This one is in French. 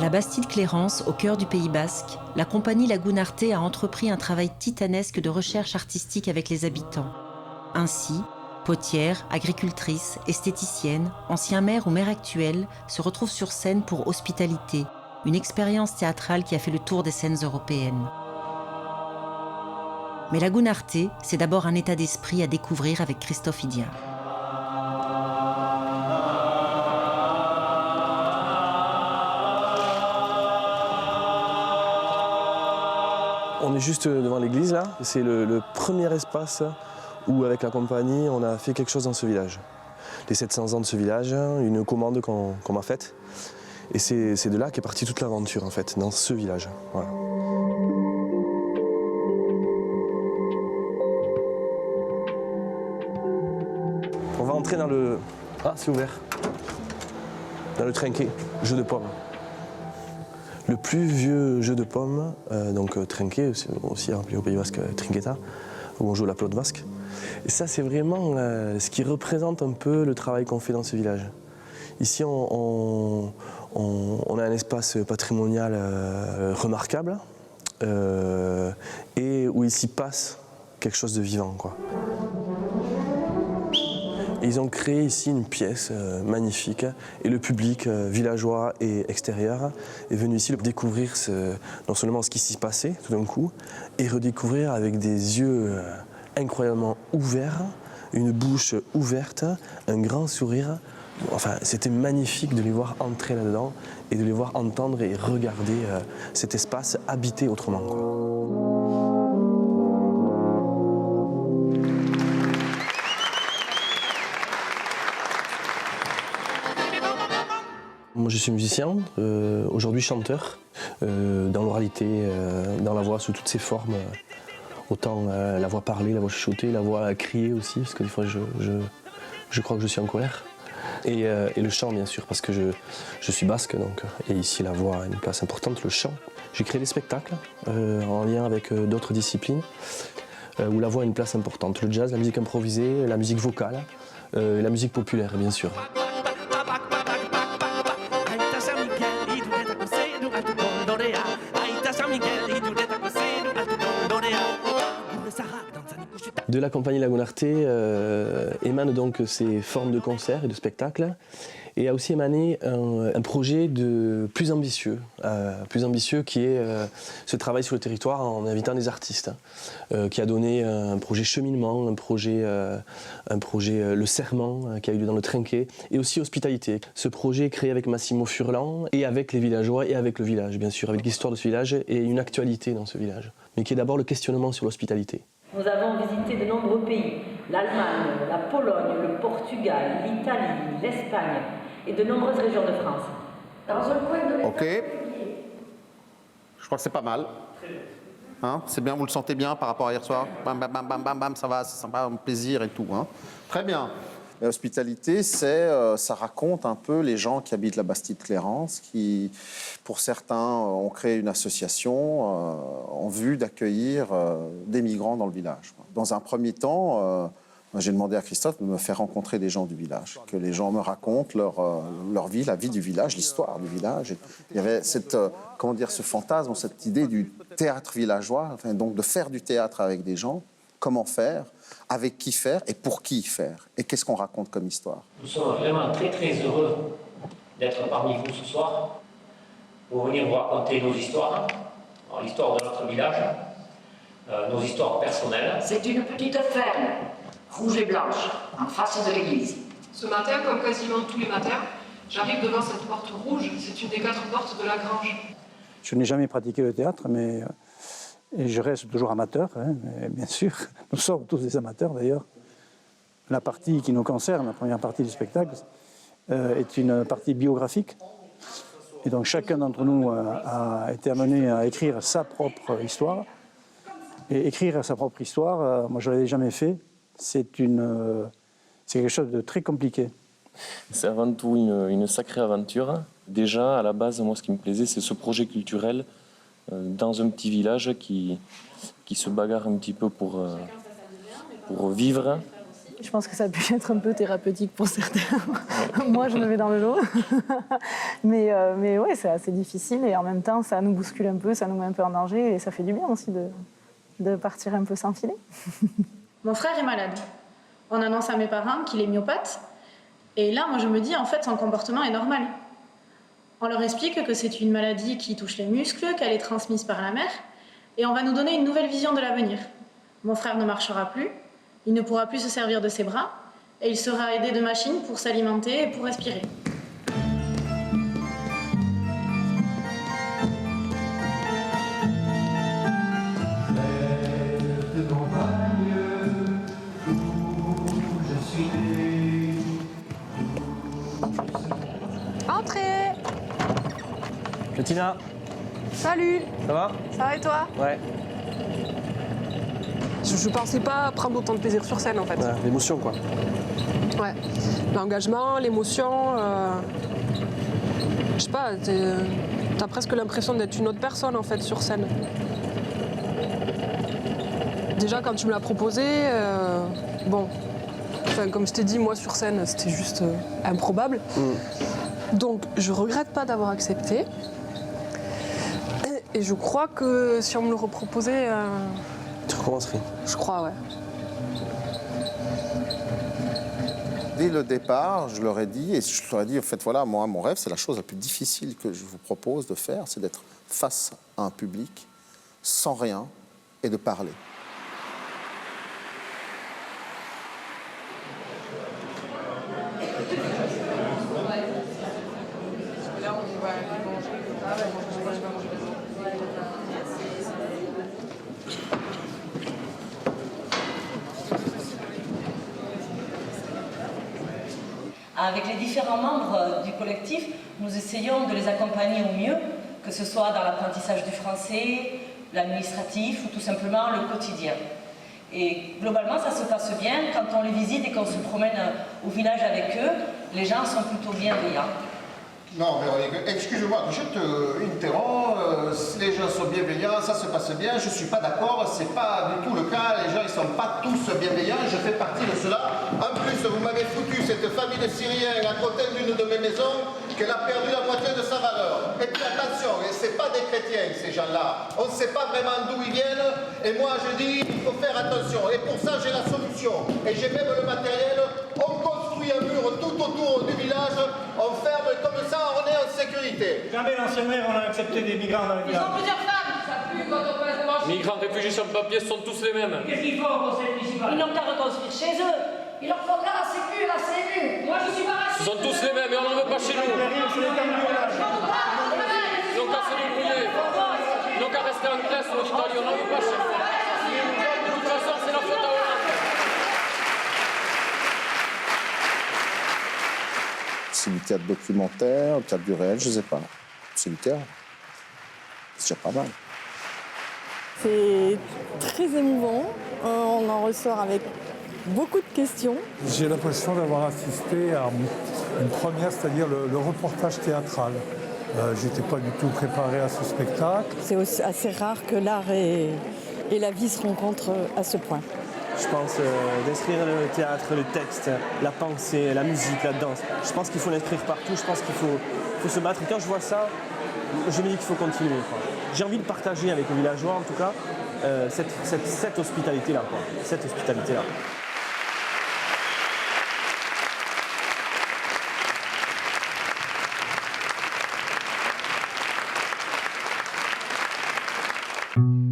la Bastide-Clérance, au cœur du Pays Basque, la compagnie Lagunarte a entrepris un travail titanesque de recherche artistique avec les habitants. Ainsi, potières, agricultrices, esthéticiennes, anciens maires ou maires actuels se retrouvent sur scène pour Hospitalité, une expérience théâtrale qui a fait le tour des scènes européennes. Mais Lagunarte, c'est d'abord un état d'esprit à découvrir avec Christophe Idia. On est juste devant l'église là, c'est le premier espace où avec la compagnie on a fait quelque chose dans ce village. Les 700 ans de ce village, une commande qu'on m'a faite et c'est de là qu'est partie toute l'aventure en fait, dans ce village. Voilà. On va entrer dans le... Ah, c'est ouvert. Dans le trinquet, jeu de pommes. Le plus vieux jeu de pommes, donc trinquet, aussi appelé au Pays Basque trinqueta, où on joue la pelote basque. Et ça, c'est vraiment ce qui représente un peu le travail qu'on fait dans ce village. Ici, on a un espace patrimonial remarquable et où il s'y passe quelque chose de vivant, quoi. Et ils ont créé ici une pièce magnifique et le public villageois et extérieur est venu ici découvrir non seulement ce qui s'y passait tout d'un coup, et redécouvrir avec des yeux incroyablement ouverts, une bouche ouverte, un grand sourire. Enfin, c'était magnifique de les voir entrer là-dedans et de les voir entendre et regarder cet espace habité autrement, quoi. Moi je suis musicien, aujourd'hui chanteur, dans l'oralité, dans la voix sous toutes ses formes, autant la voix parlée, la voix chuchotée, la voix criée aussi, parce que des fois je crois que je suis en colère. Et le chant bien sûr, parce que je suis basque, donc, et ici la voix a une place importante, le chant. J'ai créé des spectacles en lien avec d'autres disciplines, où la voix a une place importante. Le jazz, la musique improvisée, la musique vocale, et la musique populaire bien sûr. De la compagnie Lagunarte émanent donc ces formes de concerts et de spectacles et a aussi émané un projet plus ambitieux qui est ce travail sur le territoire en invitant des artistes, qui a donné un projet cheminement, un projet Le Serment qui a eu lieu dans le Trinquet et aussi Hospitalité. Ce projet est créé avec Massimo Furlan et avec les villageois et avec le village bien sûr, avec l'histoire de ce village et une actualité dans ce village, mais qui est d'abord le questionnement sur l'hospitalité. Nous avons visité de nombreux pays, l'Allemagne, la Pologne, le Portugal, l'Italie, l'Espagne et de nombreuses régions de France. Dans un coin de l'État. Ok. Je crois que c'est pas mal. Hein, c'est bien, vous le sentez bien par rapport à hier soir? Bam, bam, bam, bam, bam, bam, ça va, c'est sympa, un plaisir et tout. Hein. Très bien. L'hospitalité, ça raconte un peu les gens qui habitent la Bastide-Clérance, qui, pour certains, ont créé une association en vue d'accueillir des migrants dans le village. Dans un premier temps, j'ai demandé à Christophe de me faire rencontrer des gens du village, que les gens me racontent leur vie, la vie du village, l'histoire du village. Et il y avait ce fantasme, cette idée du théâtre villageois, enfin, donc de faire du théâtre avec des gens, comment faire, avec qui faire et pour qui faire. Et qu'est-ce qu'on raconte comme histoire? Nous sommes vraiment très très heureux d'être parmi vous ce soir pour venir vous raconter nos histoires, l'histoire de notre village, nos histoires personnelles. C'est une petite ferme, rouge et blanche, en face de l'église. Ce matin, comme quasiment tous les matins, j'arrive devant cette porte rouge. C'est une des 4 portes de la grange. Je n'ai jamais pratiqué le théâtre, mais et je reste toujours amateur, hein, bien sûr. Nous sommes tous des amateurs d'ailleurs. La partie qui nous concerne, la première partie du spectacle, est une partie biographique. Et donc chacun d'entre nous a été amené à écrire sa propre histoire. Et écrire sa propre histoire, moi je ne l'avais jamais fait, c'est quelque chose de très compliqué. C'est avant tout une sacrée aventure. Déjà, à la base, moi ce qui me plaisait, c'est ce projet culturel dans un petit village qui se bagarre un petit peu pour vivre Je pense que ça a pu être un peu thérapeutique pour certains. Moi, je me mets dans le lot. mais ouais, c'est assez difficile et en même temps, ça nous bouscule un peu, ça nous met un peu en danger et ça fait du bien aussi de partir un peu sans filet. Mon frère est malade. On annonce à mes parents qu'il est myopathe. Et là, moi, je me dis, en fait, son comportement est normal. On leur explique que c'est une maladie qui touche les muscles, qu'elle est transmise par la mère. Et on va nous donner une nouvelle vision de l'avenir. Mon frère ne marchera plus. Il ne pourra plus se servir de ses bras et il sera aidé de machines pour s'alimenter et pour respirer. Entrez! Tina, Salut! ça va? Ça va et toi? Ouais. Je pensais pas prendre autant de plaisir sur scène en fait. Ouais, l'émotion quoi. Ouais. L'engagement, l'émotion. Je sais pas, t'as presque l'impression d'être une autre personne en fait sur scène. Déjà quand tu me l'as proposé, bon. Enfin, comme je t'ai dit, moi sur scène, c'était juste improbable. Donc je regrette pas d'avoir accepté. Et je crois que si on me le reproposait. Tu recommencerais? Je crois, ouais. Dès le départ, je leur ai dit, et je leur ai dit, en fait, voilà, moi, mon rêve, c'est la chose la plus difficile que je vous propose de faire, c'est d'être face à un public, sans rien, et de parler. Avec les différents membres du collectif, nous essayons de les accompagner au mieux, que ce soit dans l'apprentissage du français, l'administratif ou tout simplement le quotidien. Et globalement, ça se passe bien. Quand on les visite et qu'on se promène au village avec eux, les gens sont plutôt bienveillants. Non, Véronique, excuse-moi, je te interromps, les gens sont bienveillants, ça se passe bien, je ne suis pas d'accord, c'est pas du tout le cas, les gens ils ne sont pas tous bienveillants, je fais partie de cela. En plus, vous m'avez foutu cette famille de Syriens à côté d'une de mes maisons, qu'elle a perdu la moitié de sa valeur. Et puis attention, ce n'est pas des chrétiens ces gens-là, on ne sait pas vraiment d'où ils viennent, et moi je dis, il faut faire attention, et pour ça j'ai la solution, et j'ai même le matériel, on construit un mur tout autour du village, on ferme comme ça, on est en sécurité. Jamais l'ancien maire, on a accepté des migrants dans le village. Ils ont plusieurs femmes. Ça pue quand on passe devant. Migrants, réfugiés sans papier sont tous les mêmes. Qu'est-ce qu'il faut au conseil municipal? Ils n'ont qu'à reconstruire chez eux. Il leur faudra la sécu et la CMU. Moi, je suis pas raciste. Ce sont tous les mêmes et on n'en veut pas chez nous. Ils n'ont qu'à se débrouiller. Ils n'ont qu'à rester en Grèce ou en Italie, on n'en veut pas chez nous. De toute façon, c'est la faute à Hollande. C'est du théâtre documentaire, du théâtre du réel, je ne sais pas. C'est du théâtre. C'est déjà pas mal. C'est très émouvant. On en ressort avec beaucoup de questions. J'ai l'impression d'avoir assisté à une première, c'est-à-dire le reportage théâtral. J'étais pas du tout préparé à ce spectacle. C'est assez rare que l'art et la vie se rencontrent à ce point. Je pense d'inscrire le théâtre, le texte, la pensée, la musique, la danse. Je pense qu'il faut l'inscrire partout, je pense qu'il faut se battre. Et quand je vois ça, je me dis qu'il faut continuer. J'ai envie de partager avec les villageois, en tout cas, cette hospitalité-là. Cette hospitalité-là. Thank you.